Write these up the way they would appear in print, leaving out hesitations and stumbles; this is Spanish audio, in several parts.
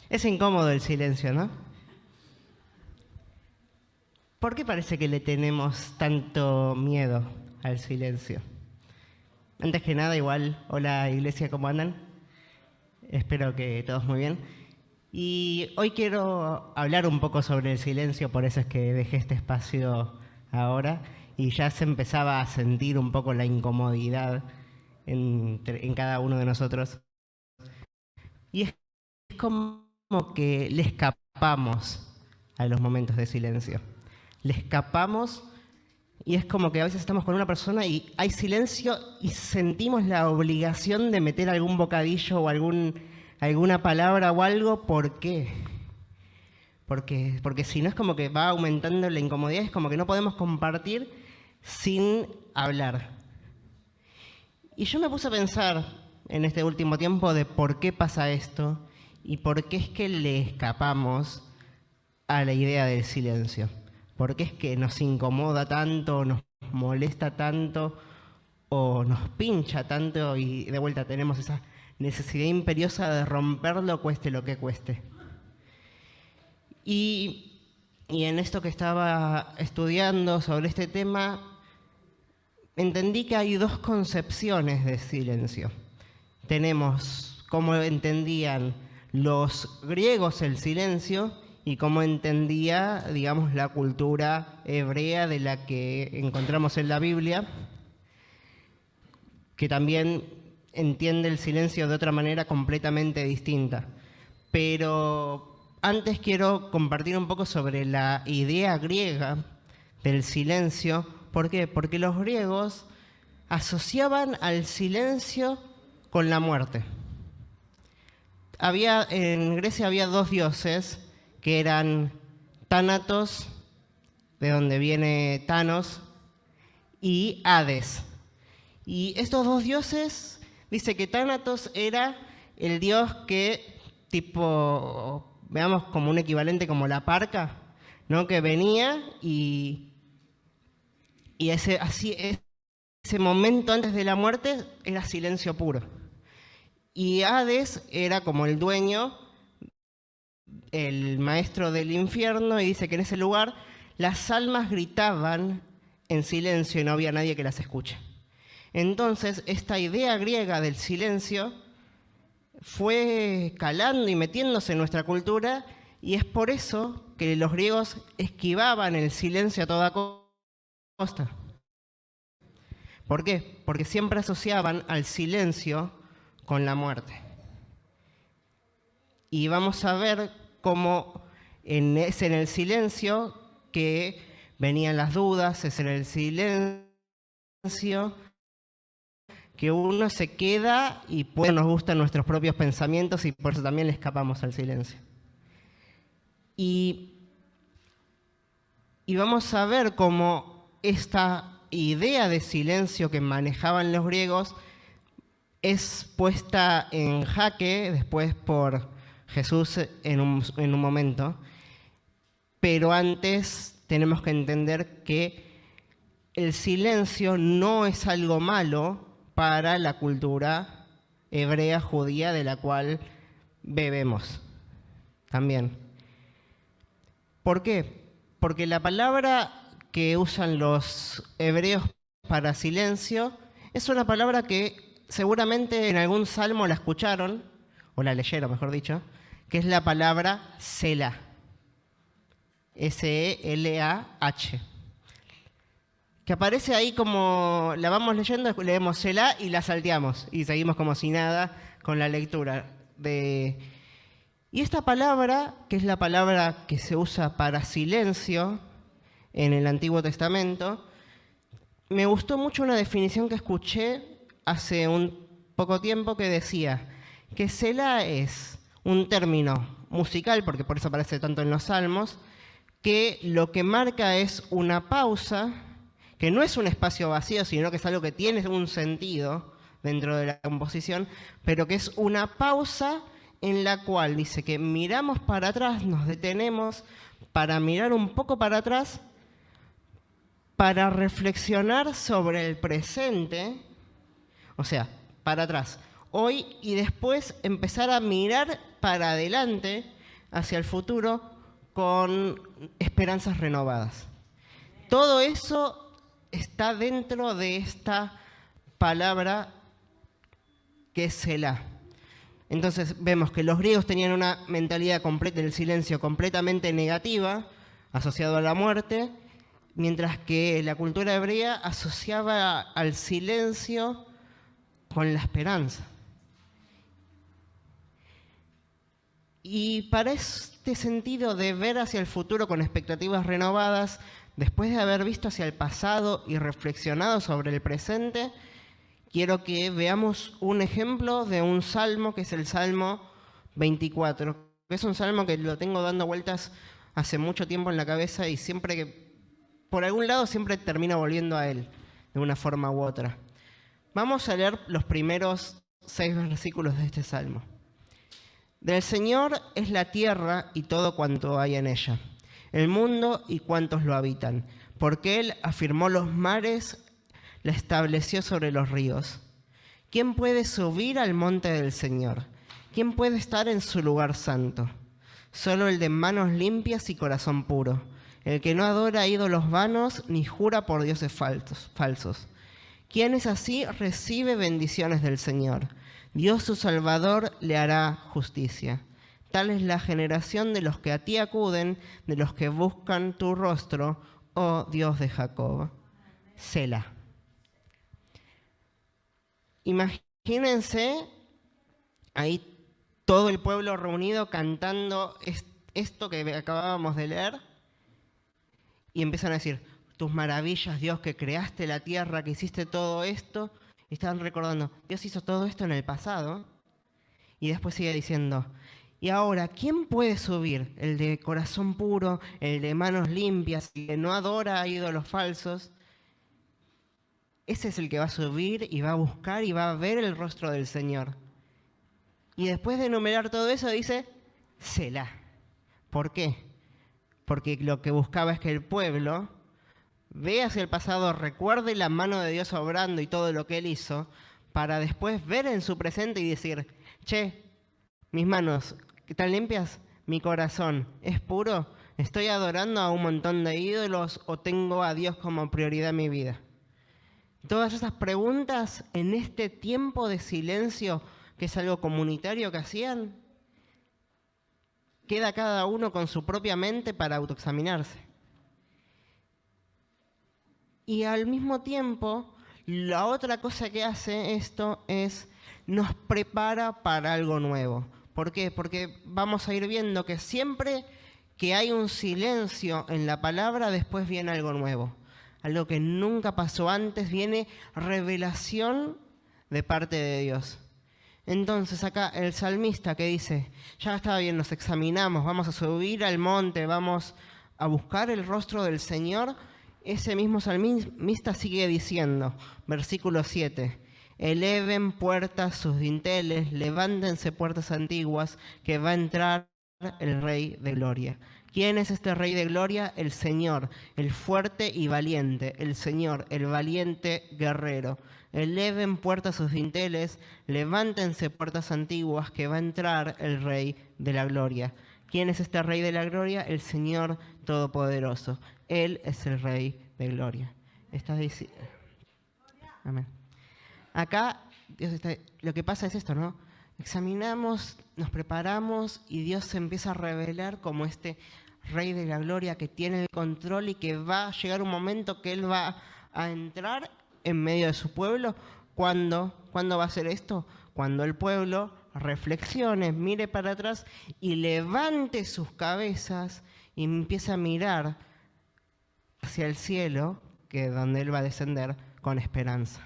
Es incómodo el silencio, ¿no? ¿Por qué parece que le tenemos tanto miedo al silencio? Antes que nada, igual, hola iglesia, ¿cómo andan? Espero que todos muy bien. Y hoy quiero hablar un poco sobre el silencio, por eso es que dejé este espacio ahora y ya se empezaba a sentir un poco la incomodidad en cada uno de nosotros. Y es como que le escapamos a los momentos de silencio. Le escapamos y es como que a veces estamos con una persona y hay silencio y sentimos la obligación de meter algún bocadillo o alguna palabra o algo. ¿Por qué? Porque si no es como que va aumentando la incomodidad, es como que no podemos compartir sin hablar. Y yo me puse a pensar en este último tiempo de por qué pasa esto y por qué es que le escapamos a la idea del silencio. ¿Por qué es que nos incomoda tanto, nos molesta tanto o nos pincha tanto y de vuelta tenemos esa necesidad imperiosa de romperlo cueste lo que cueste? Y en esto que estaba estudiando sobre este tema, entendí que hay dos concepciones de silencio. Tenemos cómo entendían los griegos el silencio y cómo entendía, digamos, la cultura hebrea de la que encontramos en la Biblia, que también entiende el silencio de otra manera completamente distinta. Pero antes quiero compartir un poco sobre la idea griega del silencio. ¿Por qué? Porque los griegos asociaban al silencio con la muerte. En Grecia había dos dioses que eran Tánatos, de donde viene Thanos, y Hades. Y estos dos dioses, dice que Tánatos era el dios que, tipo, veamos como un equivalente como la parca, ¿no? Que venía y ese momento antes de la muerte era silencio puro. Y Hades era como el dueño, el maestro del infierno, y dice que en ese lugar las almas gritaban en silencio y no había nadie que las escuche. Entonces, esta idea griega del silencio fue calando y metiéndose en nuestra cultura, y es por eso que los griegos esquivaban el silencio a toda costa. ¿Por qué? Porque siempre asociaban al silencio con la muerte. Y vamos a ver cómo es en el silencio que venían las dudas, es en el silencio que uno se queda y pues nos gustan nuestros propios pensamientos y por eso también le escapamos al silencio. Y vamos a ver cómo esta idea de silencio que manejaban los griegos es puesta en jaque después por Jesús en un momento, pero antes tenemos que entender que el silencio no es algo malo para la cultura hebrea judía de la cual bebemos también. ¿Por qué? Porque la palabra que usan los hebreos para silencio es una palabra que seguramente en algún salmo la escucharon, o la leyeron, mejor dicho, que es la palabra Selah. S-E-L-A-H. Que aparece ahí como la vamos leyendo, leemos Selah y la salteamos y seguimos como si nada con la lectura. Y esta palabra, que es la palabra que se usa para silencio en el Antiguo Testamento, me gustó mucho una definición que escuché hace un poco tiempo que decía que Selah es un término musical, porque por eso aparece tanto en los salmos, que lo que marca es una pausa, que no es un espacio vacío, sino que es algo que tiene un sentido dentro de la composición, pero que es una pausa en la cual dice que miramos para atrás, nos detenemos para mirar un poco para atrás, para reflexionar sobre el presente, o sea, para atrás, hoy, y después empezar a mirar para adelante hacia el futuro con esperanzas renovadas. Todo eso está dentro de esta palabra que es Selah. Entonces vemos que los griegos tenían una mentalidad del silencio completamente negativa, asociado a la muerte, mientras que la cultura hebrea asociaba al silencio con la esperanza. Y para este sentido de ver hacia el futuro con expectativas renovadas, después de haber visto hacia el pasado y reflexionado sobre el presente, quiero que veamos un ejemplo de un salmo, que es el Salmo 24. Es un salmo que lo tengo dando vueltas hace mucho tiempo en la cabeza y siempre que, por algún lado, siempre termino volviendo a él, de una forma u otra. Vamos a leer los primeros 6 versículos de este salmo. Del Señor es la tierra y todo cuanto hay en ella, el mundo y cuantos lo habitan, porque Él afirmó los mares, la estableció sobre los ríos. ¿Quién puede subir al monte del Señor? ¿Quién puede estar en su lugar santo? Solo el de manos limpias y corazón puro, el que no adora a ídolos vanos ni jura por dioses falsos. Quien es así recibe bendiciones del Señor. Dios su Salvador le hará justicia. Tal es la generación de los que a ti acuden, de los que buscan tu rostro, oh Dios de Jacob. Selah. Imagínense ahí todo el pueblo reunido cantando esto que acabábamos de leer y empiezan a decir, tus maravillas, Dios, que creaste la tierra, que hiciste todo esto. Y están recordando, Dios hizo todo esto en el pasado. Y después sigue diciendo, y ahora, ¿quién puede subir? El de corazón puro, el de manos limpias, el que no adora a ídolos falsos. Ese es el que va a subir y va a buscar y va a ver el rostro del Señor. Y después de enumerar todo eso dice, Selah. ¿Por qué? Porque lo que buscaba es que el pueblo ve hacia el pasado, recuerde la mano de Dios obrando y todo lo que Él hizo, para después ver en su presente y decir, che, mis manos, ¿están limpias? Mi corazón, ¿es puro? ¿Estoy adorando a un montón de ídolos o tengo a Dios como prioridad en mi vida? Todas esas preguntas en este tiempo de silencio, que es algo comunitario que hacían, queda cada uno con su propia mente para autoexaminarse. Y al mismo tiempo, la otra cosa que hace esto es nos prepara para algo nuevo. ¿Por qué? Porque vamos a ir viendo que siempre que hay un silencio en la palabra, después viene algo nuevo. Algo que nunca pasó antes, viene revelación de parte de Dios. Entonces acá el salmista que dice, ya está bien, nos examinamos, vamos a subir al monte, vamos a buscar el rostro del Señor. Ese mismo salmista sigue diciendo, versículo 7, eleven puertas sus dinteles, levántense puertas antiguas, que va a entrar el Rey de Gloria. ¿Quién es este Rey de Gloria? El Señor, el fuerte y valiente, el Señor, el valiente guerrero. Eleven puertas sus dinteles, levántense puertas antiguas, que va a entrar el Rey de la Gloria. ¿Quién es este Rey de la Gloria? El Señor Todopoderoso. Él es el Rey de Gloria. Está diciendo. Amén. Acá Dios está, lo que pasa es esto, ¿no? Examinamos, nos preparamos y Dios se empieza a revelar como este Rey de la Gloria que tiene el control y que va a llegar un momento que Él va a entrar en medio de su pueblo. ¿Cuándo va a ser esto? Cuando el pueblo reflexione, mire para atrás y levante sus cabezas y empiece a mirar hacia el cielo, que es donde Él va a descender con esperanza.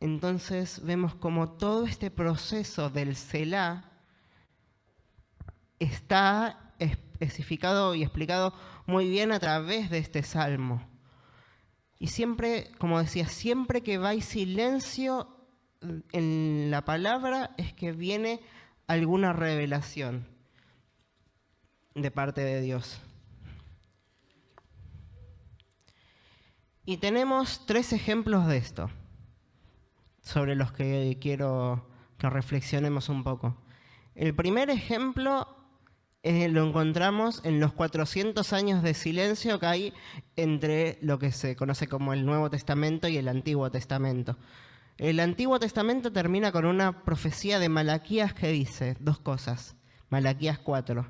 Entonces vemos como todo este proceso del Selah está especificado y explicado muy bien a través de este salmo. Y siempre, como decía, siempre que hay silencio en la palabra es que viene alguna revelación de parte de Dios. Y tenemos 3 ejemplos de esto, sobre los que quiero que reflexionemos un poco. El primer ejemplo Lo encontramos en los 400 años de silencio que hay entre lo que se conoce como el Nuevo Testamento y el Antiguo Testamento. El Antiguo Testamento termina con una profecía de Malaquías que dice dos cosas. Malaquías 4.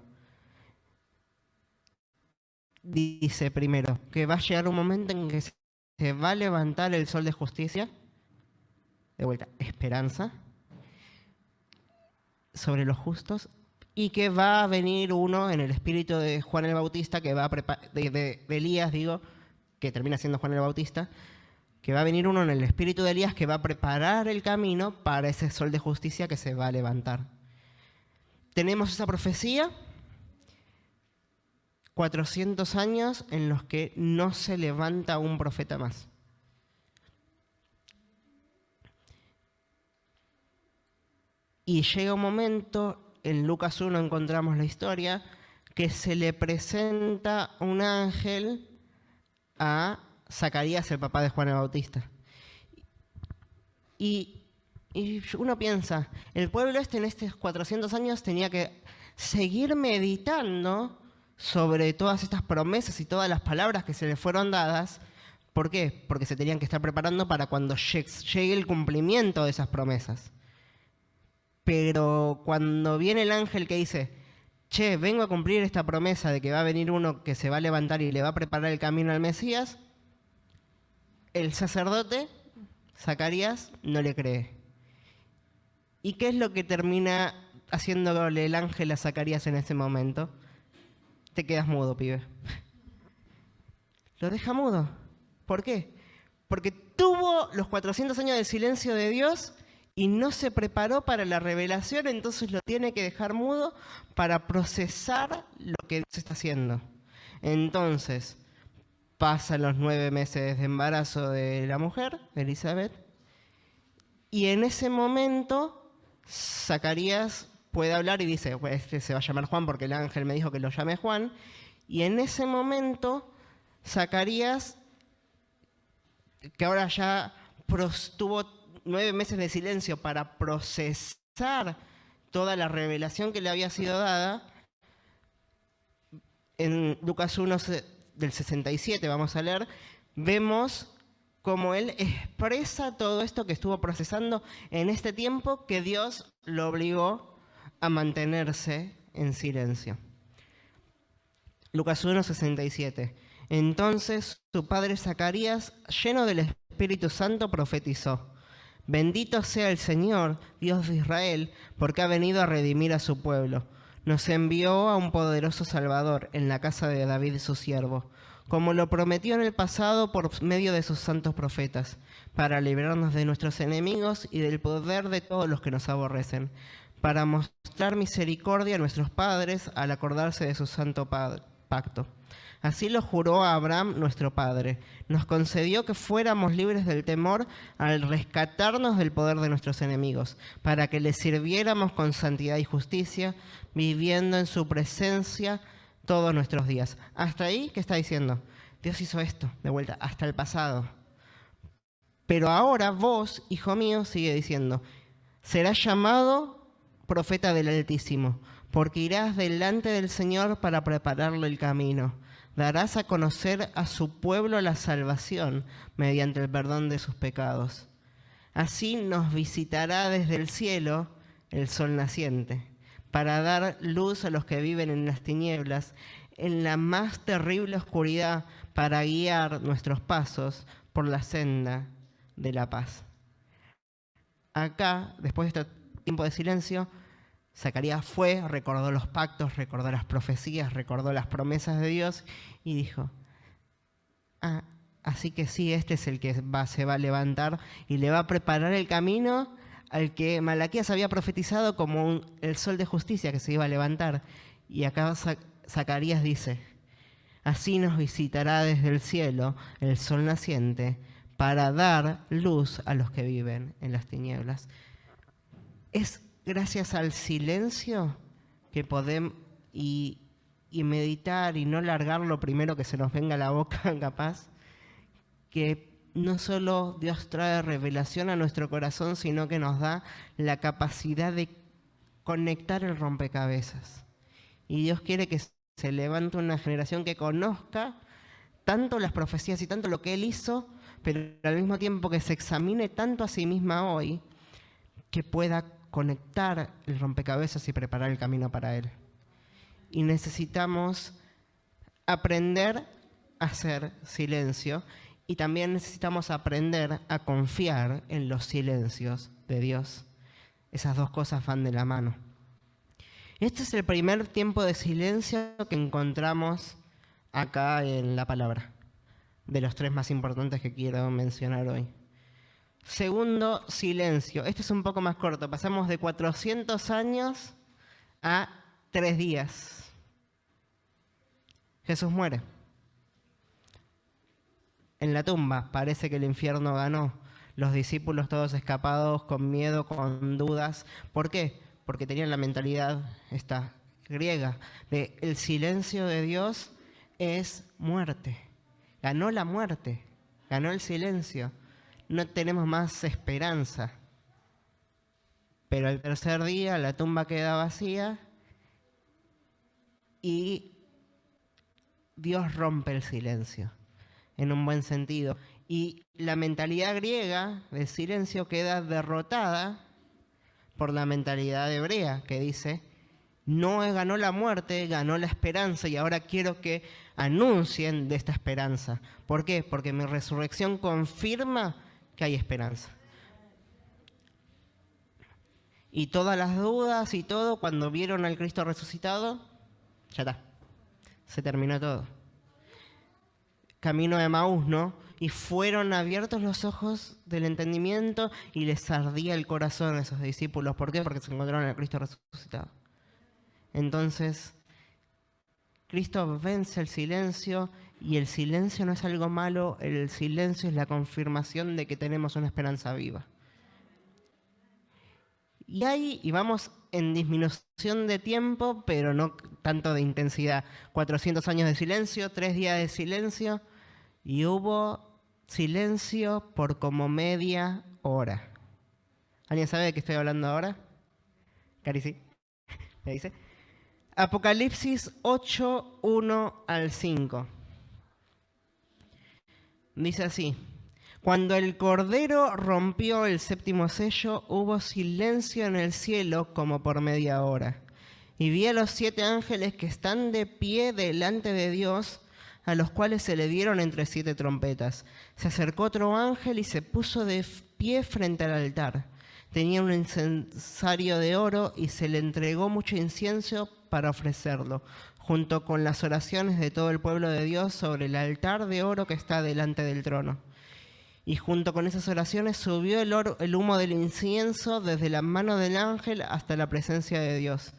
Dice primero que va a llegar un momento en que se va a levantar el sol de justicia, de vuelta, esperanza, sobre los justos, y que va a venir uno en el espíritu de Juan el Bautista, que va a de Elías, digo, que termina siendo Juan el Bautista, que va a venir uno en el espíritu de Elías que va a preparar el camino para ese sol de justicia que se va a levantar. Tenemos esa profecía, 400 años en los que no se levanta un profeta más. Y llega un momento, en Lucas 1 encontramos la historia, que se le presenta un ángel a Zacarías, el papá de Juan el Bautista. Y uno piensa, el pueblo en estos 400 años tenía que seguir meditando sobre todas estas promesas y todas las palabras que se le fueron dadas. ¿Por qué? Porque se tenían que estar preparando para cuando llegue el cumplimiento de esas promesas. Pero cuando viene el ángel que dice, che, vengo a cumplir esta promesa de que va a venir uno que se va a levantar y le va a preparar el camino al Mesías, el sacerdote, Zacarías, no le cree. ¿Y qué es lo que termina haciéndole el ángel a Zacarías en ese momento? Te quedas mudo, pibe. Lo deja mudo. ¿Por qué? Porque tuvo los 400 años de silencio de Dios y no se preparó para la revelación, entonces lo tiene que dejar mudo para procesar lo que Dios está haciendo. Entonces, pasan los 9 meses de embarazo de la mujer, de Elizabeth, y en ese momento Zacarías puede hablar y dice, pues este se va a llamar Juan porque el ángel me dijo que lo llame Juan, y en ese momento Zacarías, que ahora ya tuvo 9 meses de silencio para procesar toda la revelación que le había sido dada, en Lucas 1 del 67, vamos a leer, vemos cómo él expresa todo esto que estuvo procesando en este tiempo que Dios lo obligó a mantenerse en silencio. Lucas 1, 67. Entonces su padre Zacarías, lleno del Espíritu Santo, profetizó: Bendito sea el Señor, Dios de Israel, porque ha venido a redimir a su pueblo. Nos envió a un poderoso Salvador en la casa de David su siervo, como lo prometió en el pasado por medio de sus santos profetas, para librarnos de nuestros enemigos y del poder de todos los que nos aborrecen, para mostrar misericordia a nuestros padres al acordarse de su santo pacto. Así lo juró a Abraham, nuestro padre. Nos concedió que fuéramos libres del temor al rescatarnos del poder de nuestros enemigos, para que le sirviéramos con santidad y justicia, viviendo en su presencia todos nuestros días. Hasta ahí, ¿qué está diciendo? Dios hizo esto, de vuelta, hasta el pasado. Pero ahora vos, hijo mío, sigue diciendo, serás llamado profeta del Altísimo, porque irás delante del Señor para prepararle el camino. Darás a conocer a su pueblo la salvación mediante el perdón de sus pecados. Así nos visitará desde el cielo el sol naciente, para dar luz a los que viven en las tinieblas, en la más terrible oscuridad, para guiar nuestros pasos por la senda de la paz. Acá, después de este tiempo de silencio, Zacarías fue, recordó los pactos, recordó las profecías, recordó las promesas de Dios y dijo, así que sí, este es el que se va a levantar y le va a preparar el camino al que Malaquías había profetizado como el sol de justicia que se iba a levantar. Y acá Zacarías dice, así nos visitará desde el cielo el sol naciente para dar luz a los que viven en las tinieblas. Es gracias al silencio que podemos y meditar y no largar lo primero que se nos venga a la boca, capaz, que no solo Dios trae revelación a nuestro corazón, sino que nos da la capacidad de conectar el rompecabezas Y Dios quiere que se levante una generación que conozca tanto las profecías y tanto lo que Él hizo, pero al mismo tiempo que se examine tanto a sí misma hoy, que pueda conectar el rompecabezas y preparar el camino para Él. Y necesitamos aprender a hacer silencio y también necesitamos aprender a confiar en los silencios de Dios. Esas dos cosas van de la mano. Este es el primer tiempo de silencio que encontramos acá en la palabra, de los tres más importantes que quiero mencionar hoy. Segundo, silencio. Este es un poco más corto. Pasamos de 400 años a 3 días. Jesús muere. En la tumba parece que el infierno ganó. Los discípulos todos escapados, con miedo, con dudas. ¿Por qué? Porque tenían la mentalidad esta griega de el silencio de Dios es muerte. Ganó la muerte, ganó el silencio. No tenemos más esperanza. Pero al tercer día la tumba queda vacía y Dios rompe el silencio, en un buen sentido. Y la mentalidad griega del silencio queda derrotada por la mentalidad hebrea, que dice, no ganó la muerte, ganó la esperanza, y ahora quiero que anuncien de esta esperanza. ¿Por qué? Porque mi resurrección confirma que hay esperanza. Y todas las dudas y todo, cuando vieron al Cristo resucitado, ya está, se terminó todo. Camino de Emaús, ¿no? Y fueron abiertos los ojos del entendimiento y les ardía el corazón a esos discípulos. ¿Por qué? Porque se encontraron al Cristo resucitado. Entonces, Cristo vence el silencio, y el silencio no es algo malo, el silencio es la confirmación de que tenemos una esperanza viva. Y vamos en disminución de tiempo, pero no tanto de intensidad. 400 años de silencio, 3 días de silencio, y hubo silencio por como media hora. ¿Alguien sabe de qué estoy hablando ahora? Cari, sí. ¿Me dice? Apocalipsis 8, 1 al 5. Dice así: cuando el Cordero rompió el séptimo sello, hubo silencio en el cielo como por media hora. Y vi a los 7 ángeles que están de pie delante de Dios, a los cuales se le dieron entre 7 trompetas. Se acercó otro ángel y se puso de pie frente al altar. Tenía un incensario de oro y se le entregó mucho incienso para ofrecerlo, junto con las oraciones de todo el pueblo de Dios sobre el altar de oro que está delante del trono. Y junto con esas oraciones subió el humo del incienso desde la mano del ángel hasta la presencia de Dios.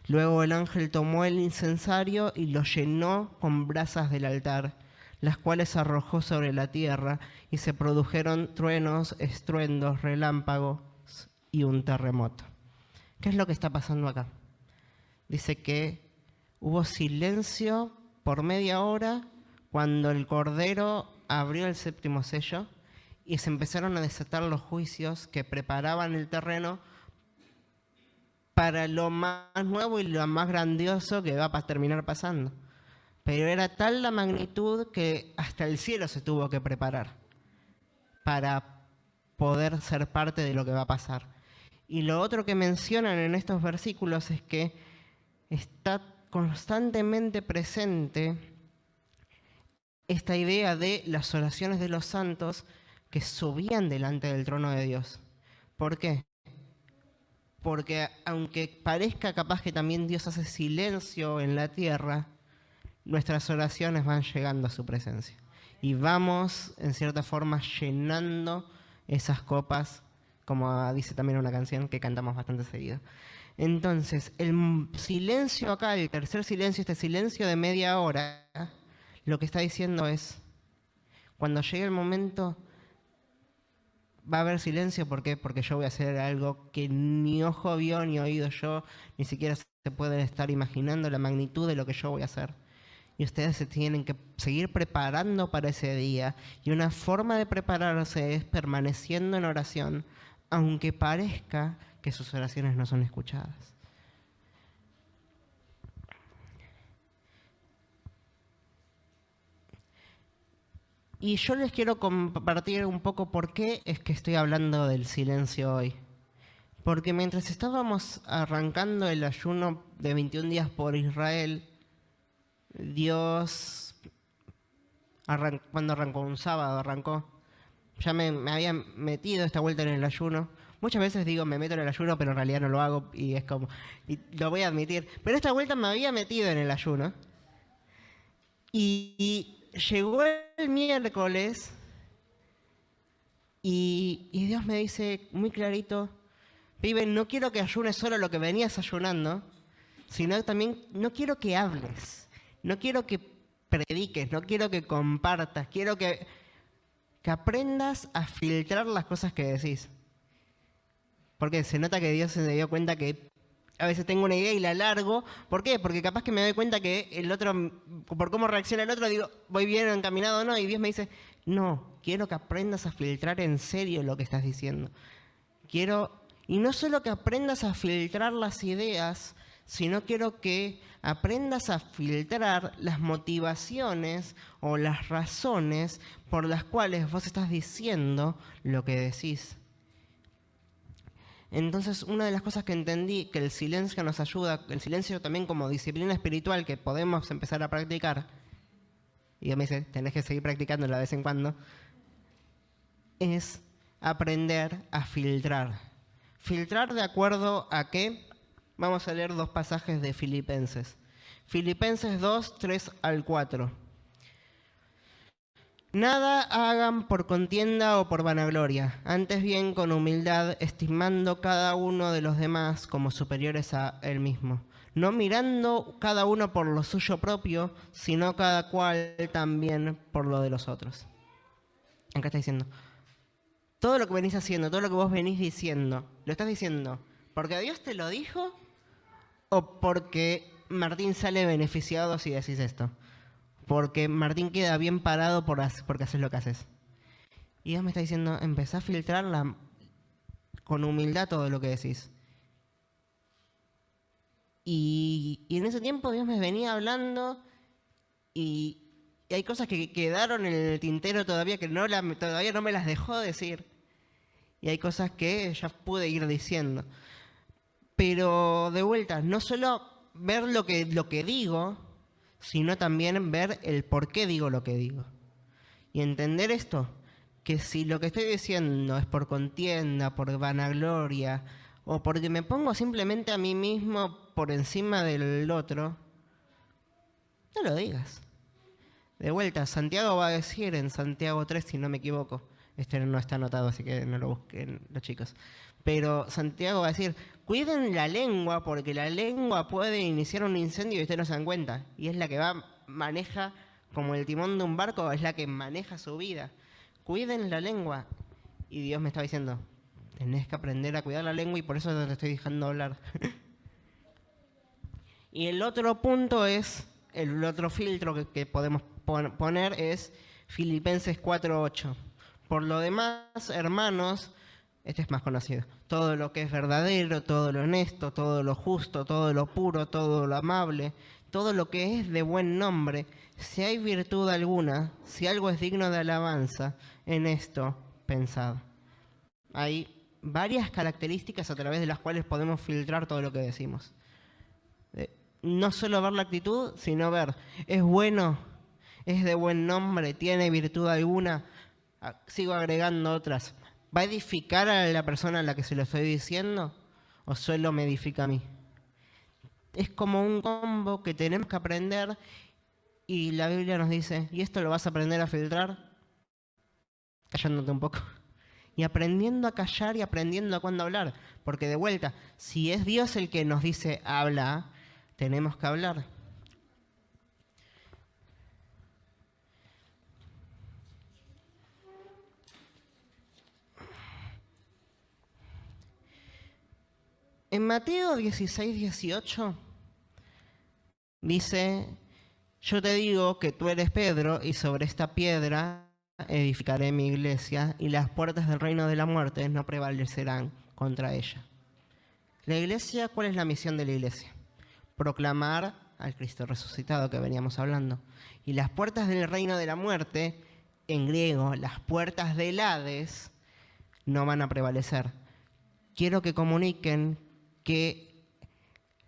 Luego el ángel tomó el incensario y lo llenó con brasas del altar, las cuales arrojó sobre la tierra, y se produjeron truenos, estruendos, relámpagos y un terremoto. ¿Qué es lo que está pasando acá? Dice que hubo silencio por media hora cuando el Cordero abrió el séptimo sello y se empezaron a desatar los juicios que preparaban el terreno para lo más nuevo y lo más grandioso que va a terminar pasando. Pero era tal la magnitud que hasta el cielo se tuvo que preparar para poder ser parte de lo que va a pasar. Y lo otro que mencionan en estos versículos es que está constantemente presente esta idea de las oraciones de los santos que subían delante del trono de Dios. ¿Por qué? Porque aunque parezca capaz que también Dios hace silencio en la tierra, nuestras oraciones van llegando a su presencia. Y vamos, en cierta forma, llenando esas copas, como dice también una canción que cantamos bastante seguido. Entonces, el silencio acá, el tercer silencio, este silencio de media hora, lo que está diciendo es, cuando llegue el momento, va a haber silencio. ¿Por qué? Porque yo voy a hacer algo que ni ojo vio, ni oído yo, ni siquiera se pueden estar imaginando la magnitud de lo que yo voy a hacer. Y ustedes se tienen que seguir preparando para ese día. Y una forma de prepararse es permaneciendo en oración, aunque parezca que sus oraciones no son escuchadas. Y yo les quiero compartir un poco por qué es que estoy hablando del silencio hoy. Porque mientras estábamos arrancando el ayuno de 21 días por Israel, Dios, cuando arrancó, un sábado arrancó, ya me había metido esta vuelta en el ayuno. Muchas veces digo me meto en el ayuno, pero en realidad no lo hago y es como, y lo voy a admitir. Pero esta vuelta me había metido en el ayuno. Y llegó el miércoles y Dios me dice muy clarito, pibe, no quiero que ayunes solo lo que venías ayunando, sino también no quiero que hables, no quiero que prediques, no quiero que compartas, quiero que aprendas a filtrar las cosas que decís. Porque se nota que Dios se dio cuenta que a veces tengo una idea y la largo. ¿Por qué? Porque capaz que me doy cuenta que el otro, por cómo reacciona el otro, digo, voy bien encaminado o no, y Dios me dice, no, quiero que aprendas a filtrar en serio lo que estás diciendo. Y no solo que aprendas a filtrar las ideas, sino quiero que aprendas a filtrar las motivaciones o las razones por las cuales vos estás diciendo lo que decís. Entonces, una de las cosas que entendí, que el silencio nos ayuda, el silencio también como disciplina espiritual que podemos empezar a practicar, y Dios me dice, tenés que seguir practicándolo de vez en cuando, es aprender a filtrar. ¿Filtrar de acuerdo a qué? Vamos a leer 2 pasajes de Filipenses. Filipenses 2, 3 al 4. Nada hagan por contienda o por vanagloria, antes bien con humildad, estimando cada uno de los demás como superiores a él mismo, no mirando cada uno por lo suyo propio, sino cada cual también por lo de los otros. Acá está diciendo, todo lo que venís haciendo, todo lo que vos venís diciendo, ¿lo estás diciendo porque Dios te lo dijo o porque Martín sale beneficiado si decís esto? Porque Martín queda bien parado porque haces lo que haces. Y Dios me está diciendo, empezá a filtrar con humildad todo lo que decís. Y en ese tiempo Dios me venía hablando y hay cosas que quedaron en el tintero todavía que todavía no me las dejó decir. Y hay cosas que ya pude ir diciendo. Pero de vuelta, no solo ver lo que digo, sino también ver el por qué digo lo que digo. Y entender esto, que si lo que estoy diciendo es por contienda, por vanagloria, o porque me pongo simplemente a mí mismo por encima del otro, no lo digas. De vuelta, Santiago va a decir en Santiago 3, si no me equivoco, este no está anotado, así que no lo busquen los chicos, pero Santiago va a decir, cuiden la lengua, porque la lengua puede iniciar un incendio y ustedes no se dan cuenta. Y es la que maneja, como el timón de un barco, es la que maneja su vida. Cuiden la lengua. Y Dios me estaba diciendo, tenés que aprender a cuidar la lengua y por eso te estoy dejando hablar. Y el otro punto es, el otro filtro que podemos poner es Filipenses 4:8. Por lo demás, hermanos, este es más conocido. Todo lo que es verdadero, todo lo honesto, todo lo justo, todo lo puro, todo lo amable, todo lo que es de buen nombre, si hay virtud alguna, si algo es digno de alabanza, en esto pensad. Hay varias características a través de las cuales podemos filtrar todo lo que decimos. No solo ver la actitud, sino ver, ¿es bueno? ¿Es de buen nombre? ¿Tiene virtud alguna? Sigo agregando otras. ¿Va a edificar a la persona a la que se lo estoy diciendo o solo me edifica a mí? Es como un combo que tenemos que aprender y la Biblia nos dice, ¿y esto lo vas a aprender a filtrar? Callándote un poco. Y aprendiendo a callar y aprendiendo a cuándo hablar. Porque de vuelta, si es Dios el que nos dice habla, tenemos que hablar. En Mateo 16:18 dice, yo te digo que tú eres Pedro y sobre esta piedra edificaré mi iglesia y las puertas del reino de la muerte no prevalecerán contra ella. La iglesia, ¿cuál es la misión de la iglesia? Proclamar al Cristo resucitado que veníamos hablando. Y las puertas del reino de la muerte en griego, las puertas del Hades no van a prevalecer. Quiero que comuniquen que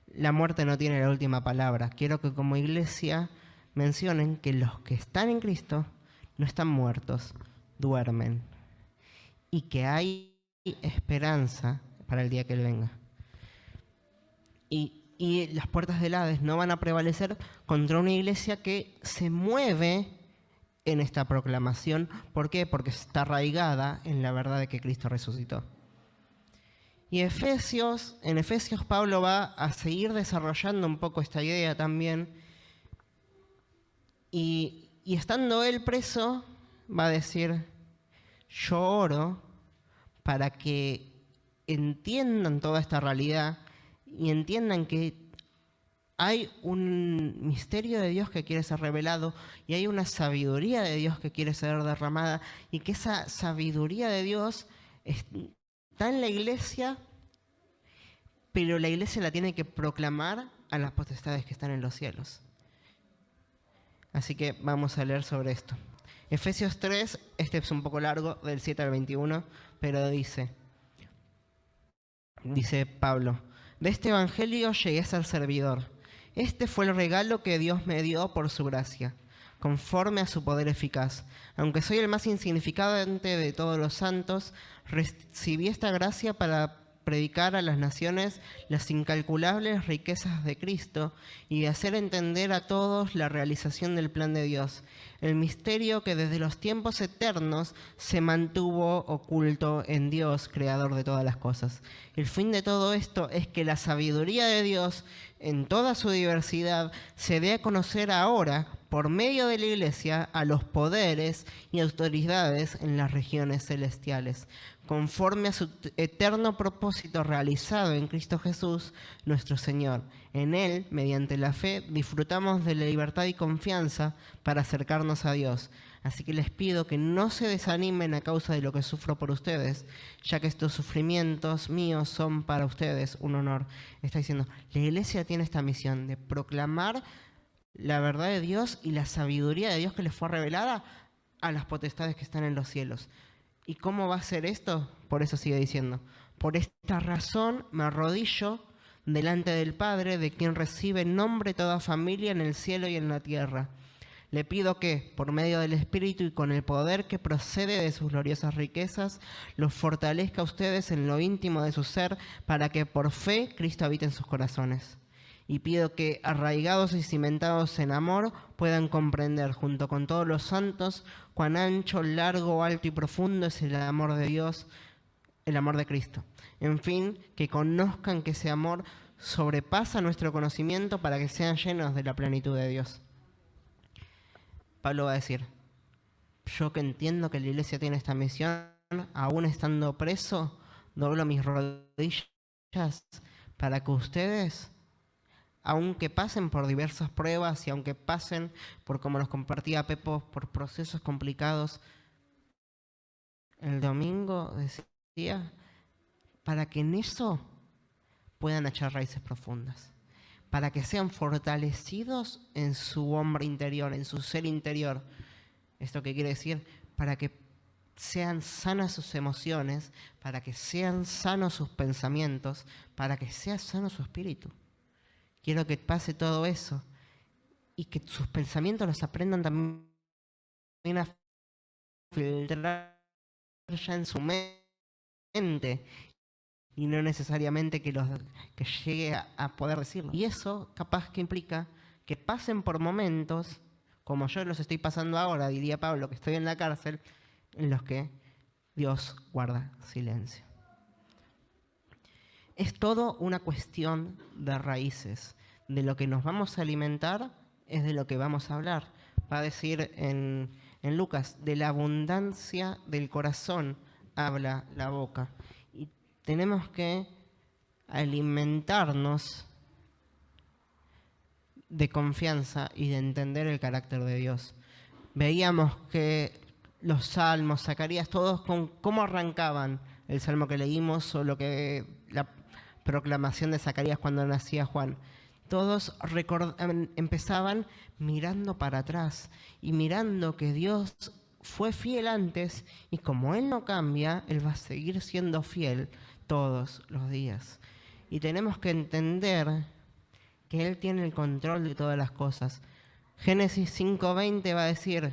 la muerte no tiene la última palabra. Quiero que como iglesia mencionen que los que están en Cristo no están muertos, duermen. Y que hay esperanza para el día que Él venga. Y las puertas del Hades no van a prevalecer contra una iglesia que se mueve en esta proclamación. ¿Por qué? Porque está arraigada en la verdad de que Cristo resucitó. Y en Efesios Pablo va a seguir desarrollando un poco esta idea también. Y estando él preso, va a decir, yo oro para que entiendan toda esta realidad y entiendan que hay un misterio de Dios que quiere ser revelado y hay una sabiduría de Dios que quiere ser derramada y que esa sabiduría de Dios está en la iglesia, pero la iglesia la tiene que proclamar a las potestades que están en los cielos. Así que vamos a leer sobre esto. Efesios 3, este es un poco largo, del 7 al 21, pero dice Pablo, de este evangelio llegué a ser servidor. Este fue el regalo que Dios me dio por su gracia, conforme a su poder eficaz. Aunque soy el más insignificante de todos los santos, recibí esta gracia para predicar a las naciones las incalculables riquezas de Cristo y de hacer entender a todos la realización del plan de Dios, el misterio que desde los tiempos eternos se mantuvo oculto en Dios, creador de todas las cosas. El fin de todo esto es que la sabiduría de Dios, en toda su diversidad, se dé a conocer ahora, por medio de la Iglesia, a los poderes y autoridades en las regiones celestiales, conforme a su eterno propósito realizado en Cristo Jesús, nuestro Señor. En Él, mediante la fe, disfrutamos de la libertad y confianza para acercarnos a Dios. Así que les pido que no se desanimen a causa de lo que sufro por ustedes, ya que estos sufrimientos míos son para ustedes un honor. Está diciendo, la Iglesia tiene esta misión de proclamar la verdad de Dios y la sabiduría de Dios que les fue revelada a las potestades que están en los cielos. ¿Y cómo va a ser esto? Por eso sigue diciendo, por esta razón me arrodillo delante del Padre, de quien recibe nombre toda familia en el cielo y en la tierra. Le pido que, por medio del Espíritu y con el poder que procede de sus gloriosas riquezas, los fortalezca a ustedes en lo íntimo de su ser, para que por fe Cristo habite en sus corazones. Y pido que, arraigados y cimentados en amor, puedan comprender, junto con todos los santos, cuán ancho, largo, alto y profundo es el amor de Dios, el amor de Cristo. En fin, que conozcan que ese amor sobrepasa nuestro conocimiento para que sean llenos de la plenitud de Dios. Pablo va a decir, yo que entiendo que la iglesia tiene esta misión, aún estando preso, doblo mis rodillas para que ustedes, aunque pasen por diversas pruebas y aunque pasen por, como nos compartía Pepo, por procesos complicados, el domingo decía, para que en eso puedan echar raíces profundas, para que sean fortalecidos en su hombre interior, en su ser interior. ¿Esto qué quiere decir? Para que sean sanas sus emociones, para que sean sanos sus pensamientos, para que sea sano su espíritu. Quiero que pase todo eso y que sus pensamientos los aprendan también a filtrar ya en su mente y no necesariamente que llegue a poder decirlo. Y eso capaz que implica que pasen por momentos, como yo los estoy pasando ahora, diría Pablo, que estoy en la cárcel, en los que Dios guarda silencio. Es todo una cuestión de raíces. De lo que nos vamos a alimentar es de lo que vamos a hablar. Va a decir en Lucas, de la abundancia del corazón habla la boca. Y tenemos que alimentarnos de confianza y de entender el carácter de Dios. Veíamos que los salmos, Zacarías, todos con cómo arrancaban el salmo que leímos o la proclamación de Zacarías cuando nacía Juan. Todos empezaban mirando para atrás y mirando que Dios fue fiel antes y como Él no cambia, Él va a seguir siendo fiel todos los días. Y tenemos que entender que Él tiene el control de todas las cosas. Génesis 5:20 va a decir,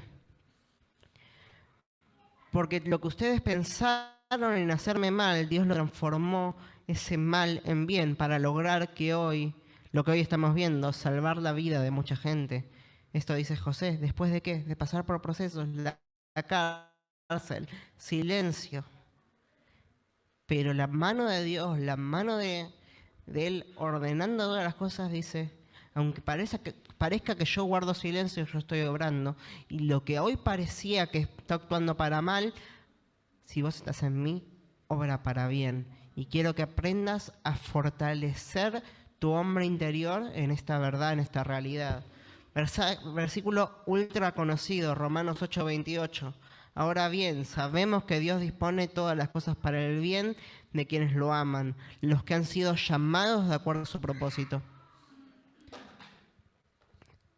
porque lo que ustedes pensaron en hacerme mal, Dios lo transformó ese mal en bien para lograr que hoy, lo que hoy estamos viendo, salvar la vida de mucha gente. Esto dice José, ¿después de qué? De pasar por procesos, la cárcel, silencio. Pero la mano de Dios, la mano de Él ordenando todas las cosas, dice, aunque parezca que yo guardo silencio, yo estoy obrando. Y lo que hoy parecía que está actuando para mal, si vos estás en mí, obra para bien. Y quiero que aprendas a fortalecer tu hombre interior en esta verdad, en esta realidad. Versículo ultra conocido, Romanos 8:28. Ahora bien, sabemos que Dios dispone todas las cosas para el bien de quienes lo aman, los que han sido llamados de acuerdo a su propósito.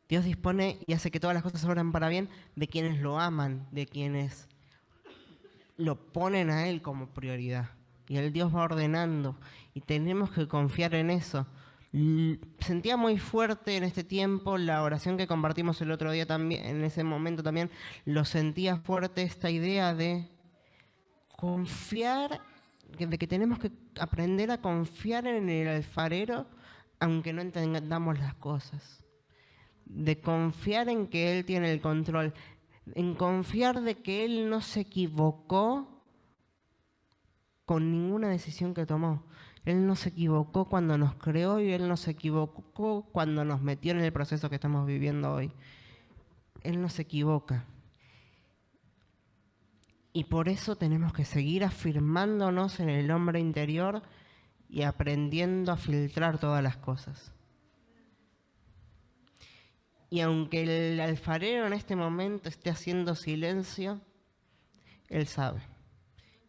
Dios dispone y hace que todas las cosas obran para bien de quienes lo aman, de quienes lo ponen a Él como prioridad. Y el Dios va ordenando y tenemos que confiar en eso. Sentía muy fuerte en este tiempo la oración que compartimos el otro día también, en ese momento también, lo sentía fuerte esta idea de confiar, de que tenemos que aprender a confiar en el alfarero aunque no entendamos las cosas. De confiar en que Él tiene el control, en confiar de que Él no se equivocó con ninguna decisión que tomó. Él no se equivocó cuando nos creó y Él no se equivocó cuando nos metió en el proceso que estamos viviendo hoy. Él no se equivoca. Y por eso tenemos que seguir afirmándonos en el hombre interior y aprendiendo a filtrar todas las cosas. Y aunque el alfarero en este momento esté haciendo silencio, Él sabe.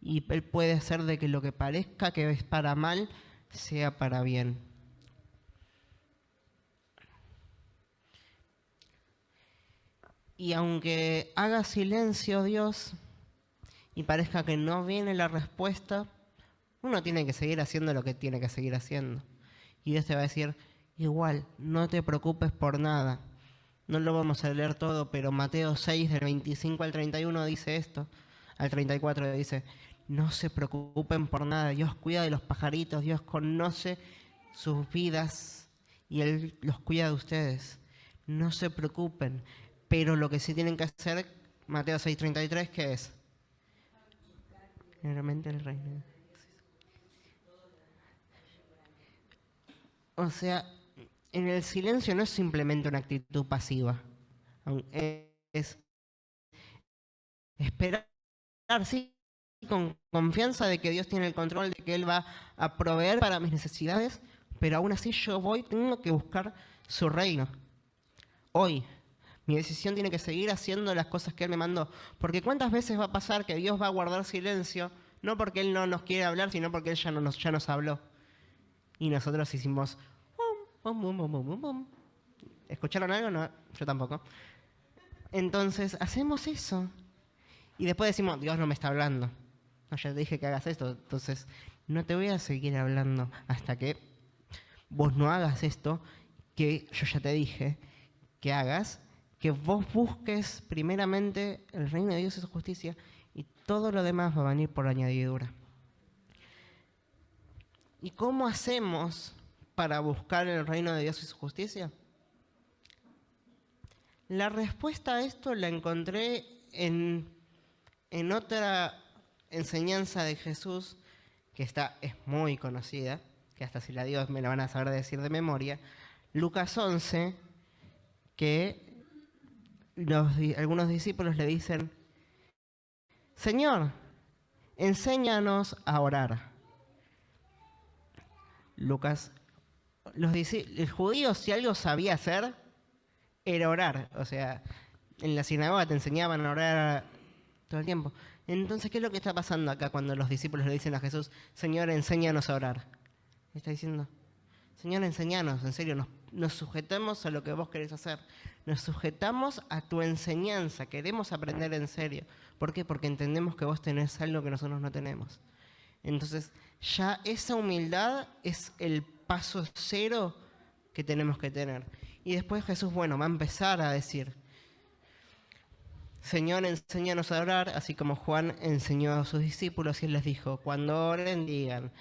Y Él puede hacer de que lo que parezca que es para mal, sea para bien. Y aunque haga silencio Dios y parezca que no viene la respuesta, uno tiene que seguir haciendo lo que tiene que seguir haciendo. Y Dios te va a decir, igual, no te preocupes por nada. No lo vamos a leer todo, pero Mateo 6, del 25 al 31 dice esto. Al 34 dice, no se preocupen por nada. Dios cuida de los pajaritos, Dios conoce sus vidas y Él los cuida de ustedes. No se preocupen. Pero lo que sí tienen que hacer, Mateo 6:33, ¿qué es? Realmente el reino. O sea, en el silencio no es simplemente una actitud pasiva. Es esperar, sí, con confianza de que Dios tiene el control, de que Él va a proveer para mis necesidades, pero aún así tengo que buscar su reino. Hoy, mi decisión tiene que seguir haciendo las cosas que Él me mandó. Porque ¿cuántas veces va a pasar que Dios va a guardar silencio? No porque Él no nos quiere hablar, sino porque Él ya nos habló. Y nosotros hicimos... ¿Escucharon algo? No, yo tampoco. Entonces, hacemos eso. Y después decimos, Dios no me está hablando. No, ya te dije que hagas esto. Entonces, no te voy a seguir hablando hasta que vos no hagas esto que yo ya te dije que hagas. Que vos busques primeramente el reino de Dios y su justicia. Y todo lo demás va a venir por añadidura. ¿Y cómo hacemos para buscar el reino de Dios y su justicia? La respuesta a esto la encontré en otra enseñanza de Jesús, que es muy conocida, que hasta si la digo me la van a saber decir de memoria, Lucas 11, que algunos discípulos le dicen, Señor, enséñanos a orar. El judío, si algo sabía hacer, era orar. O sea, en la sinagoga te enseñaban a orar todo el tiempo. Entonces, ¿qué es lo que está pasando acá cuando los discípulos le dicen a Jesús, Señor, enséñanos a orar? Está diciendo, Señor, enseñanos, en serio, nos sujetamos a lo que vos querés hacer. Nos sujetamos a tu enseñanza, queremos aprender en serio. ¿Por qué? Porque entendemos que vos tenés algo que nosotros no tenemos. Entonces, ya esa humildad es el paso cero que tenemos que tener. Y después Jesús, va a empezar a decir, Señor, enséñanos a orar, así como Juan enseñó a sus discípulos y él les dijo, cuando oren digan,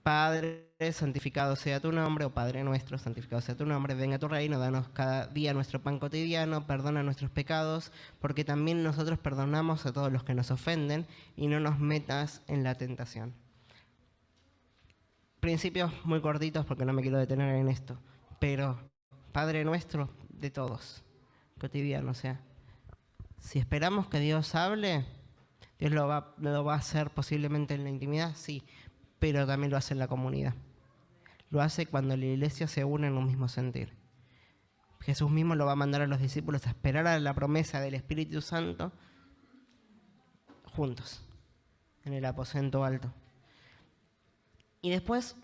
Padre, santificado sea tu nombre, o Padre nuestro, santificado sea tu nombre, venga tu reino, danos cada día nuestro pan cotidiano, perdona nuestros pecados, porque también nosotros perdonamos a todos los que nos ofenden, y no nos metas en la tentación. Principios muy cortitos porque no me quiero detener en esto, pero Padre nuestro de todos, cotidiano, o sea, si esperamos que Dios hable, Dios lo va a hacer posiblemente en la intimidad, sí, pero también lo hace en la comunidad. Lo hace cuando la iglesia se une en un mismo sentir. Jesús mismo lo va a mandar a los discípulos a esperar a la promesa del Espíritu Santo juntos, en el aposento alto. Y después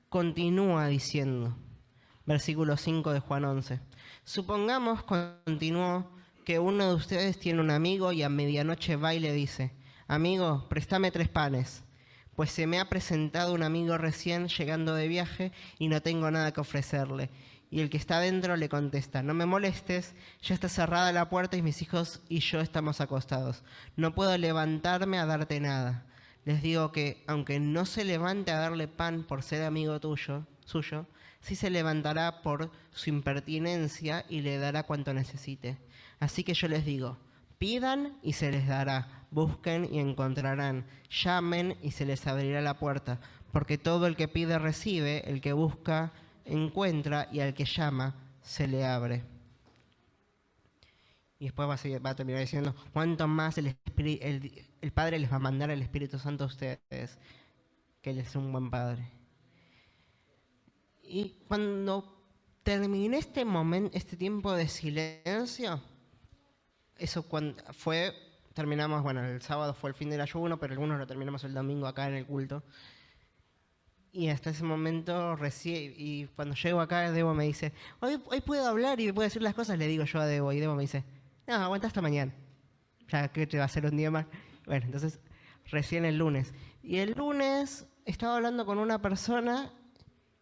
continúa diciendo, versículo 5 de Juan 11, supongamos, continuó, que uno de ustedes tiene un amigo y a medianoche va y le dice, amigo, préstame 3 panes, pues se me ha presentado un amigo recién llegando de viaje y no tengo nada que ofrecerle. Y el que está adentro le contesta, no me molestes, ya está cerrada la puerta y mis hijos y yo estamos acostados. No puedo levantarme a darte nada. Les digo que, aunque no se levante a darle pan por ser amigo suyo, sí se levantará por su impertinencia y le dará cuanto necesite. Así que yo les digo, pidan y se les dará, busquen y encontrarán, llamen y se les abrirá la puerta, porque todo el que pide recibe, el que busca encuentra y al que llama se le abre. Y después va a terminar diciendo, cuánto más el Padre les va a mandar el Espíritu Santo a ustedes, que Él es un buen Padre. Y cuando terminé este tiempo de silencio, eso terminamos, el sábado fue el fin del ayuno, pero algunos lo terminamos el domingo acá en el culto. Y hasta ese momento, y cuando llego acá, Debo me dice, hoy puedo hablar y puedo decir las cosas, le digo yo a Debo, y Debo me dice, no, aguanta hasta mañana, ya que te va a hacer un día más. Bueno, entonces, recién el lunes. Y el lunes estaba hablando con una persona,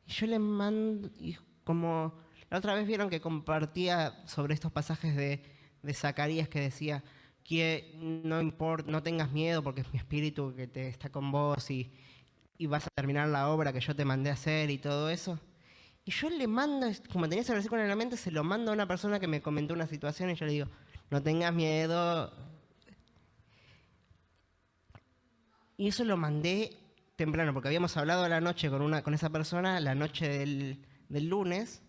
y yo le mando, y como la otra vez vieron que compartía sobre estos pasajes de Zacarías que decía que no tengas miedo porque es mi espíritu que te está con vos y vas a terminar la obra que yo te mandé a hacer y todo eso. Y yo le mando, como tenía ese versículo en la mente, se lo mando a una persona que me comentó una situación y yo le digo, no tengas miedo. Y eso lo mandé temprano, porque habíamos hablado a la noche con esa persona, la noche del lunes,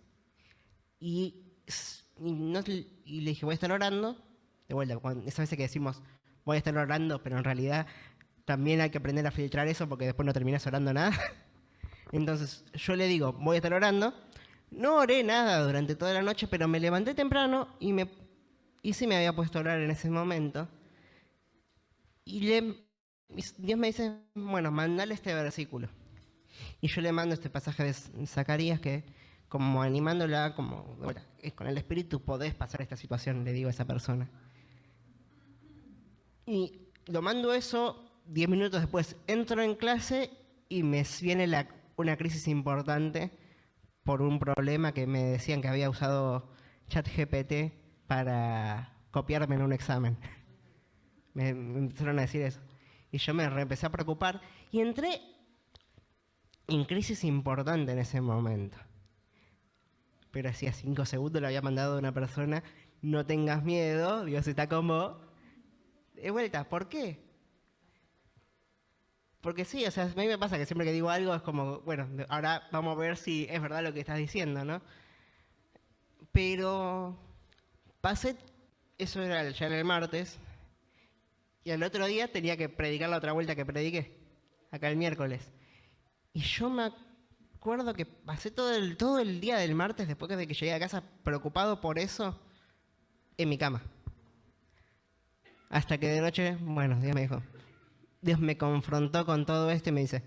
y le dije, voy a estar orando, de vuelta, esas veces que decimos, voy a estar orando, pero en realidad también hay que aprender a filtrar eso porque después no terminás orando nada. Entonces yo le digo, voy a estar orando, no oré nada durante toda la noche, pero me levanté temprano y sí me había puesto a orar en ese momento. Y Dios me dice, mandale este versículo. Y yo le mando este pasaje de Zacarías que, como animándola, con el Espíritu podés pasar esta situación, le digo a esa persona. Y lo mando eso, 10 minutos después entro en clase y me viene una crisis importante por un problema que me decían que había usado ChatGPT para copiarme en un examen. Me empezaron a decir eso. Y yo me empecé a preocupar y entré en crisis importante en ese momento. Pero hacía 5 segundos le había mandado a una persona, no tengas miedo, Dios está con vos. De vuelta, ¿por qué? Porque sí, a mí me pasa que siempre que digo algo es como, ahora vamos a ver si es verdad lo que estás diciendo, ¿no? Pero eso era ya en el martes, y al otro día tenía que predicar la otra vuelta que prediqué, acá el miércoles. Y yo me acuerdo que pasé todo el día del martes, después de que llegué a casa, preocupado por eso, en mi cama. Hasta que de noche, Dios me confrontó con todo esto y me dice,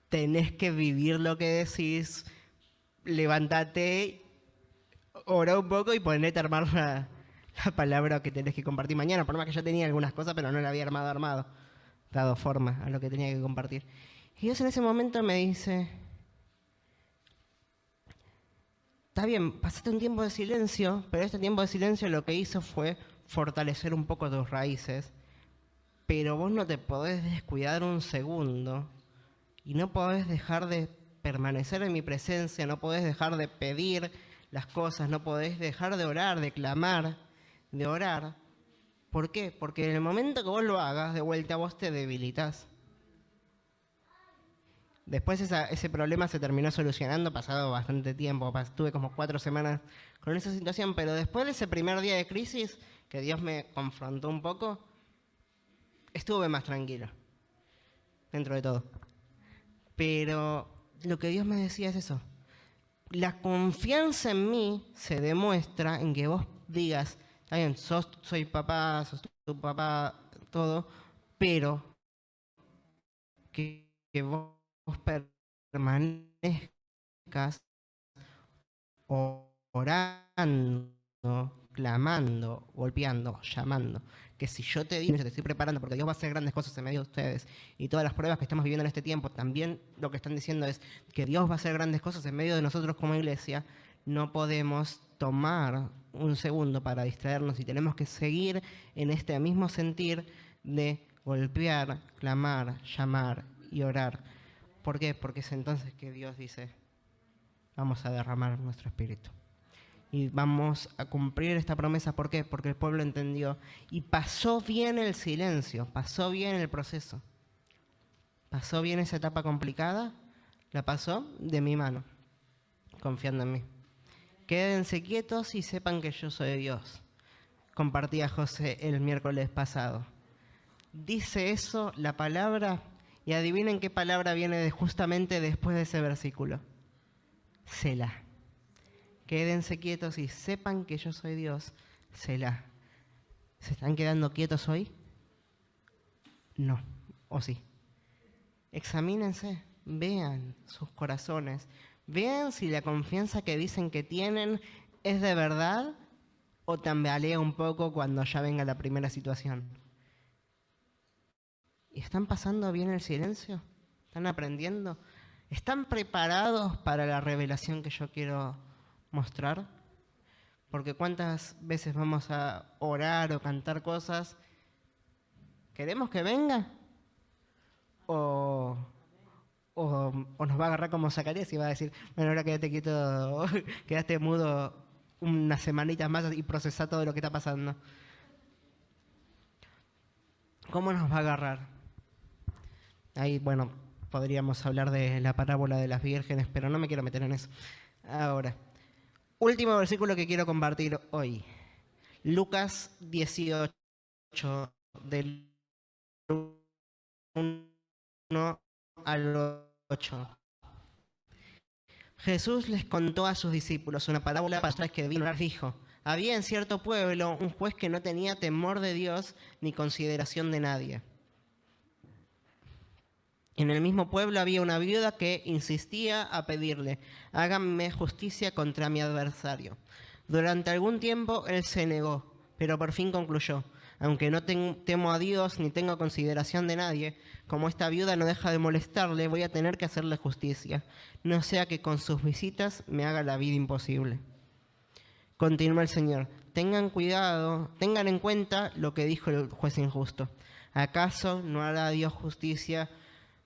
tenés que vivir lo que decís, levántate, ora un poco y ponete a armar la palabra que tenés que compartir mañana. Por más que yo tenía algunas cosas, pero no la había armado, dado forma a lo que tenía que compartir. Y Dios en ese momento me dice, está bien, pasaste un tiempo de silencio, pero este tiempo de silencio lo que hizo fue fortalecer un poco tus raíces, pero vos no te podés descuidar un segundo y no podés dejar de permanecer en mi presencia, no podés dejar de pedir las cosas, no podés dejar de orar, de clamar, de orar. ¿Por qué? Porque en el momento que vos lo hagas, de vuelta vos te debilitas. Después ese problema se terminó solucionando pasado bastante tiempo. Tuve como 4 semanas con esa situación, pero después de ese primer día de crisis, que Dios me confrontó un poco, estuve más tranquilo, dentro de todo. Pero lo que Dios me decía es eso. La confianza en mí se demuestra en que vos digas, está bien, soy papá, sos tu papá, todo, pero que vos permanezcas orando, clamando, golpeando, llamando. Que si yo te digo, te estoy preparando porque Dios va a hacer grandes cosas en medio de ustedes y todas las pruebas que estamos viviendo en este tiempo, también lo que están diciendo es que Dios va a hacer grandes cosas en medio de nosotros como iglesia. No podemos tomar un segundo para distraernos y tenemos que seguir en este mismo sentir de golpear, clamar, llamar y orar. ¿Por qué? Porque es entonces que Dios dice, vamos a derramar nuestro espíritu. Y vamos a cumplir esta promesa. ¿Por qué? Porque el pueblo entendió. Y pasó bien el silencio, pasó bien el proceso. Pasó bien esa etapa complicada, la pasó de mi mano, confiando en mí. Quédense quietos y sepan que yo soy Dios. Compartía José el miércoles pasado. Dice eso la palabra, y adivinen qué palabra viene justamente después de ese versículo. Selah. Quédense quietos y sepan que yo soy Dios. Selah. ¿Se están quedando quietos hoy? No. ¿O sí? Examínense, vean sus corazones, vean si la confianza que dicen que tienen es de verdad o tambalea un poco cuando ya venga la primera situación. ¿Y están pasando bien el silencio? ¿Están aprendiendo? ¿Están preparados para la revelación que yo quiero mostrar? Porque ¿cuántas veces vamos a orar o cantar cosas? ¿Queremos que venga? ¿O nos va a agarrar como Zacarías y va a decir, bueno, ahora quédate quieto, quédate mudo unas semanitas más y procesá todo lo que está pasando? ¿Cómo nos va a agarrar? Ahí, bueno, podríamos hablar de la parábola de las vírgenes, pero no me quiero meter en eso. Ahora, último versículo que quiero compartir hoy. Lucas 18, del 1 al 8. Jesús les contó a sus discípulos una parábola pastora que vino, dijo: había en cierto pueblo un juez que no tenía temor de Dios ni consideración de nadie. En el mismo pueblo había una viuda que insistía a pedirle: háganme justicia contra mi adversario. Durante algún tiempo él se negó, pero por fin concluyó: aunque no temo a Dios ni tengo consideración de nadie, como esta viuda no deja de molestarle, voy a tener que hacerle justicia, no sea que con sus visitas me haga la vida imposible. Continuó el Señor: tengan cuidado, tengan en cuenta lo que dijo el juez injusto. ¿Acaso no hará Dios justicia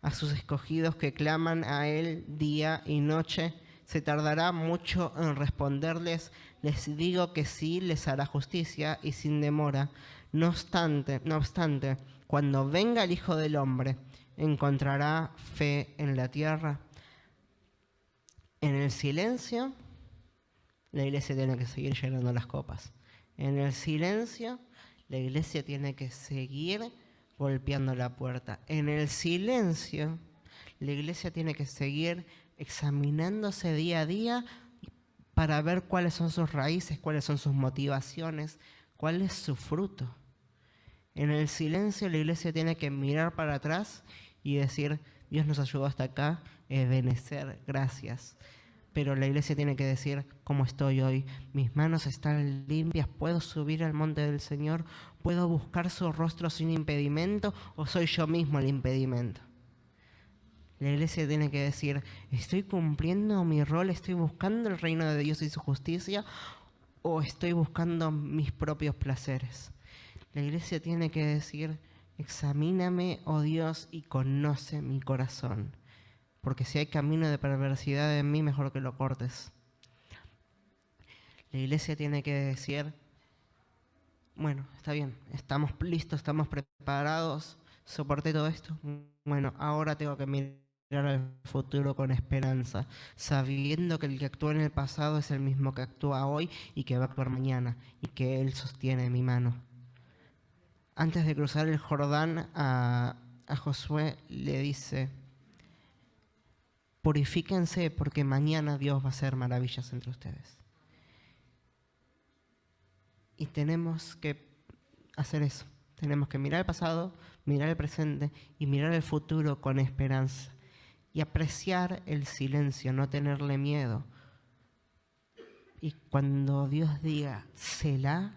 a sus escogidos que claman a Él día y noche? ¿Se tardará mucho en responderles? Les digo que sí les hará justicia y sin demora. No obstante, cuando venga el Hijo del Hombre, ¿encontrará fe en la tierra? En el silencio, la iglesia tiene que seguir llenando las copas. En el silencio, la iglesia tiene que seguir golpeando la puerta. En el silencio, la iglesia tiene que seguir examinándose día a día para ver cuáles son sus raíces, cuáles son sus motivaciones, cuál es su fruto. En el silencio, la iglesia tiene que mirar para atrás y decir, Dios nos ayudó hasta acá, Ebenezer, gracias. Pero la iglesia tiene que decir, ¿cómo estoy hoy? Mis manos están limpias, ¿puedo subir al monte del Señor? ¿Puedo buscar su rostro sin impedimento o soy yo mismo el impedimento? La iglesia tiene que decir, ¿estoy cumpliendo mi rol? ¿Estoy buscando el reino de Dios y su justicia? ¿O estoy buscando mis propios placeres? La iglesia tiene que decir, examíname, oh Dios, y conoce mi corazón. Porque si hay camino de perversidad en mí, mejor que lo cortes. La iglesia tiene que decir, bueno, está bien, estamos listos, estamos preparados, soporté todo esto. Bueno, ahora tengo que mirar al futuro con esperanza, sabiendo que el que actúa en el pasado es el mismo que actúa hoy y que va a actuar mañana, y que Él sostiene mi mano. Antes de cruzar el Jordán, a Josué le dice, purifíquense porque mañana Dios va a hacer maravillas entre ustedes. Y tenemos que hacer eso. Tenemos que mirar el pasado, mirar el presente y mirar el futuro con esperanza. Y apreciar el silencio, no tenerle miedo. Y cuando Dios diga, Selah,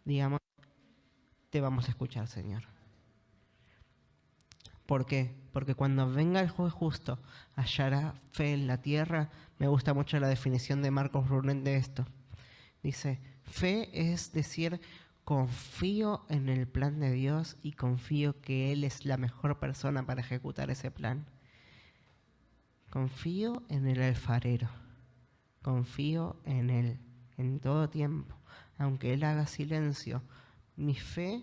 digamos, te vamos a escuchar, Señor. ¿Por qué? Porque cuando venga el juez justo, hallará fe en la tierra. Me gusta mucho la definición de Marcos Brunet de esto. Dice, fe es decir, confío en el plan de Dios y confío que Él es la mejor persona para ejecutar ese plan. Confío en el alfarero. Confío en Él en todo tiempo. Aunque Él haga silencio, mi fe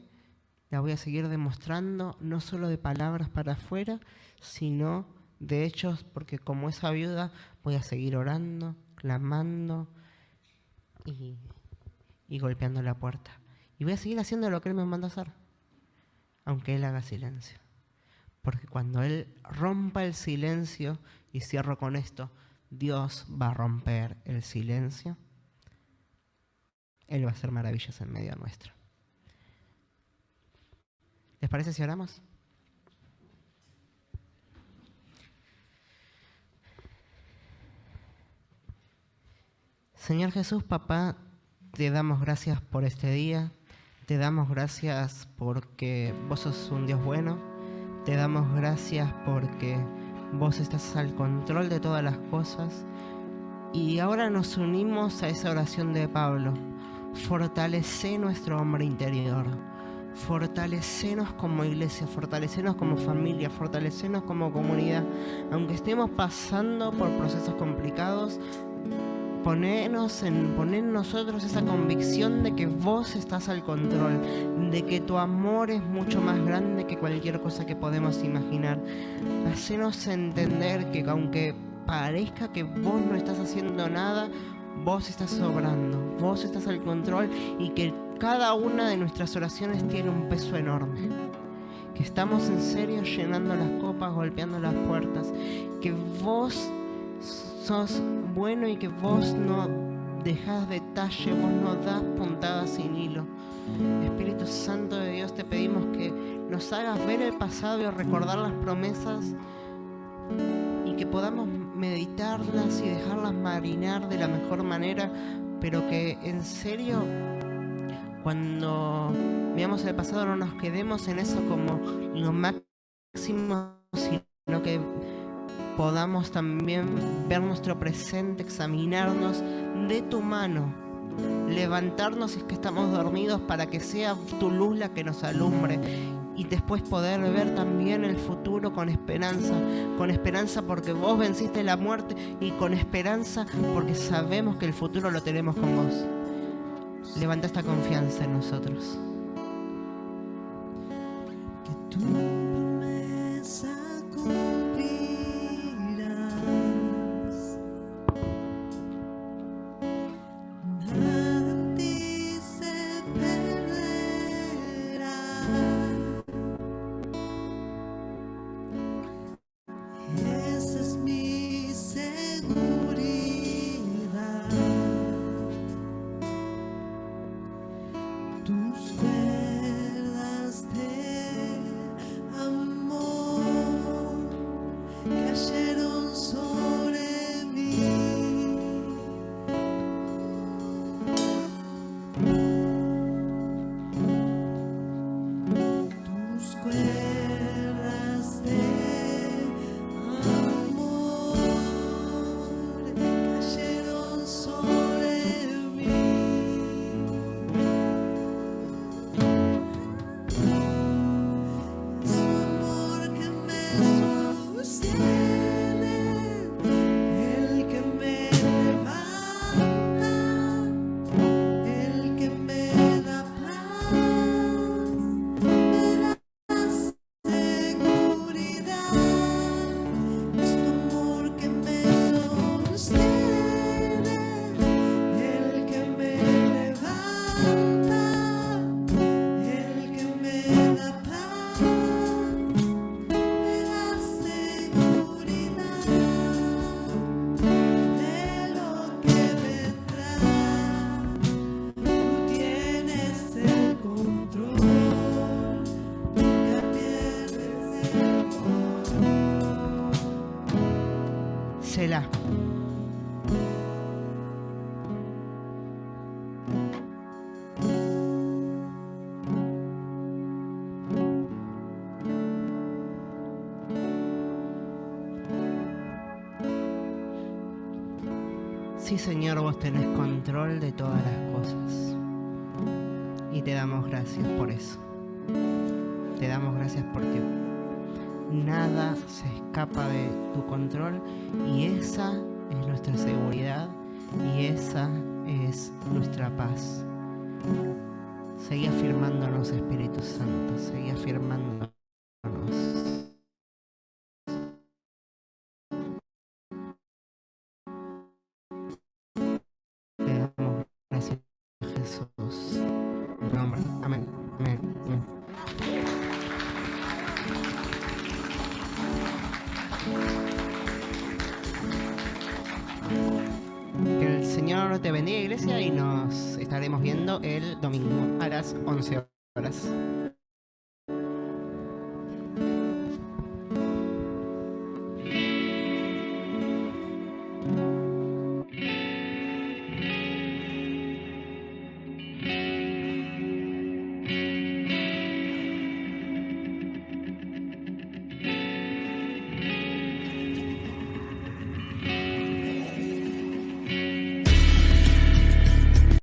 la voy a seguir demostrando, no solo de palabras para afuera, sino de hechos, porque como esa viuda voy a seguir orando, clamando y golpeando la puerta. Y voy a seguir haciendo lo que Él me manda hacer, aunque Él haga silencio. Porque cuando Él rompa el silencio, y cierro con esto, Dios va a romper el silencio. Él va a hacer maravillas en medio nuestro. ¿Les parece si oramos? Señor Jesús, papá, te damos gracias por este día. Te damos gracias porque vos sos un Dios bueno. Te damos gracias porque vos estás al control de todas las cosas. Y ahora nos unimos a esa oración de Pablo. Fortalece nuestro hombre interior. Fortalecenos como iglesia, fortalecenos como familia, fortalecenos como comunidad. Aunque estemos pasando por procesos complicados, poner en nosotros esa convicción de que vos estás al control, de que tu amor es mucho más grande que cualquier cosa que podemos imaginar. Hacenos entender que aunque parezca que vos no estás haciendo nada, vos estás obrando, vos estás al control y que cada una de nuestras oraciones tiene un peso enorme. Que estamos en serio llenando las copas, golpeando las puertas. Que vos sos bueno y que vos no dejás detalle, vos no das puntadas sin hilo. Espíritu Santo de Dios, te pedimos que nos hagas ver el pasado y recordar las promesas y que podamos meditarlas y dejarlas marinar de la mejor manera, pero que en serio, cuando veamos el pasado, no nos quedemos en eso como lo máximo, sino que podamos también ver nuestro presente, examinarnos de tu mano, levantarnos si es que estamos dormidos para que sea tu luz la que nos alumbre y después poder ver también el futuro con esperanza porque vos venciste la muerte y con esperanza porque sabemos que el futuro lo tenemos con vos. Levanta esta confianza en nosotros. Que tu promesa cumplirás. Nada en ti se perderá. Esa es mi seguridad. Tus cuerdas te Ela. Sí, Señor, vos tenés control de todas las cosas. Y te damos gracias por eso. Te damos gracias porque nada se escapa de tu control y esa es nuestra seguridad y esa es nuestra paz. Seguí afirmándonos, Espíritu Santo, seguí afirmándonos. Te damos gracias, Jesús. En tu nombre. Amén. Amén. Amén. Que el Señor te bendiga, iglesia, y nos estaremos viendo el domingo a las 11 horas.